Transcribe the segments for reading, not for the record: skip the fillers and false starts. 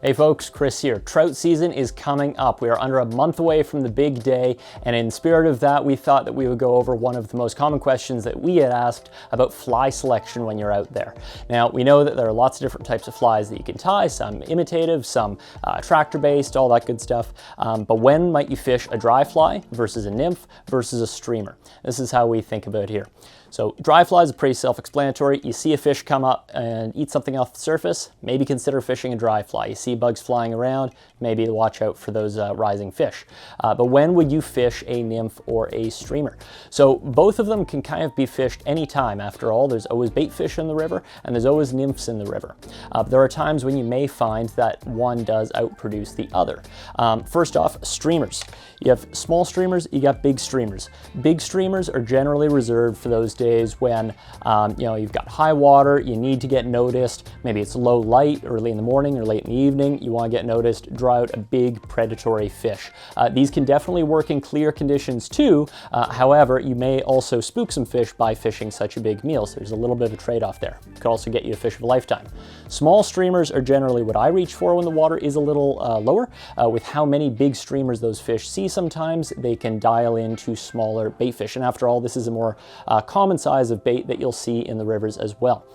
Hey folks, Chris here. Trout season is coming up. We are under a month away from the big day, and in spirit of that, we thought that we would go over one of the most common questions that we had asked about fly selection when you're out there. Now, we know that there are lots of different types of flies that you can tie, some imitative, some attractor-based, all that good stuff. But when might you fish a dry fly versus a nymph versus a streamer? This is how we think about it here. So dry flies are pretty self-explanatory. You see a fish come up and eat something off the surface, maybe consider fishing a dry fly. You see bugs flying around, maybe watch out for those rising fish. But when would you fish a nymph or a streamer? So both of them can kind of be fished anytime. After all, there's always bait fish in the river and there's always nymphs in the river. There are times when you may find that one does outproduce the other. First off, streamers. You have small streamers, you got big streamers. Big streamers are generally reserved for those days when you've got high water, you need to get noticed. Maybe it's low light, early in the morning or late in the evening, you want to get noticed, draw out a big predatory fish. These can definitely work in clear conditions too. However, you may also spook some fish by fishing such a big meal, so there's a little bit of a trade-off there. It could also get you a fish of a lifetime. Small streamers are generally what I reach for when the water is a little lower. With how many big streamers those fish see sometimes, they can dial into smaller bait fish. And after all, this is a more common size of bait that you'll see in the rivers as well.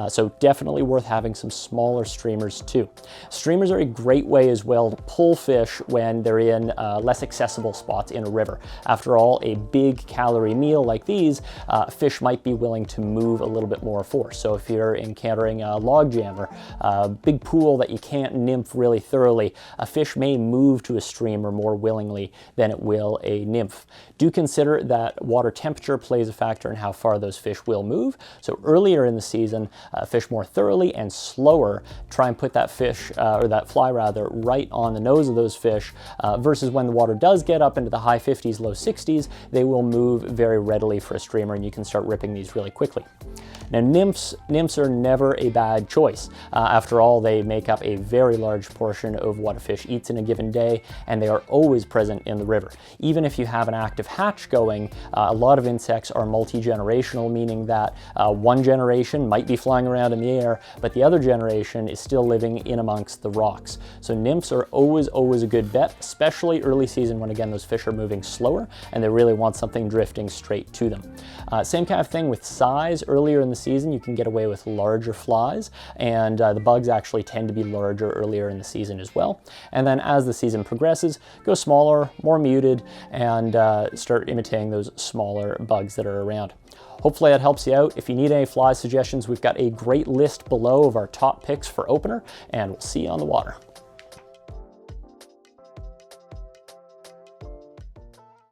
So definitely worth having some smaller streamers too. Streamers are a great way as well to pull fish when they're in less accessible spots in a river. After all, a big calorie meal like these, fish might be willing to move a little bit more force. So if you're encountering a log jam or a big pool that you can't nymph really thoroughly, a fish may move to a streamer more willingly than it will a nymph. Do consider that water temperature plays a factor in how far those fish will move. So earlier in the season, fish more thoroughly and slower, try and put that fish, or that fly rather, right on the nose of those fish, versus when the water does get up into the high 50s, low 60s, they will move very readily for a streamer and you can start ripping these really quickly. Now nymphs are never a bad choice. After all, they make up a very large portion of what a fish eats in a given day, and they are always present in the river. Even if you have an active hatch going, a lot of insects are multi-generational, meaning that one generation might be flying around in the air, but the other generation is still living in amongst the rocks. So nymphs are always a good bet, especially early season when, again, those fish are moving slower and they really want something drifting straight to them. Same kind of thing with size. Earlier in the season, you can get away with larger flies, and the bugs actually tend to be larger earlier in the season as well. And then as the season progresses, go smaller, more muted, and start imitating those smaller bugs that are around. Hopefully that helps you out. If you need any fly suggestions, we've got a great list below of our top picks for opener, and we'll see you on the water.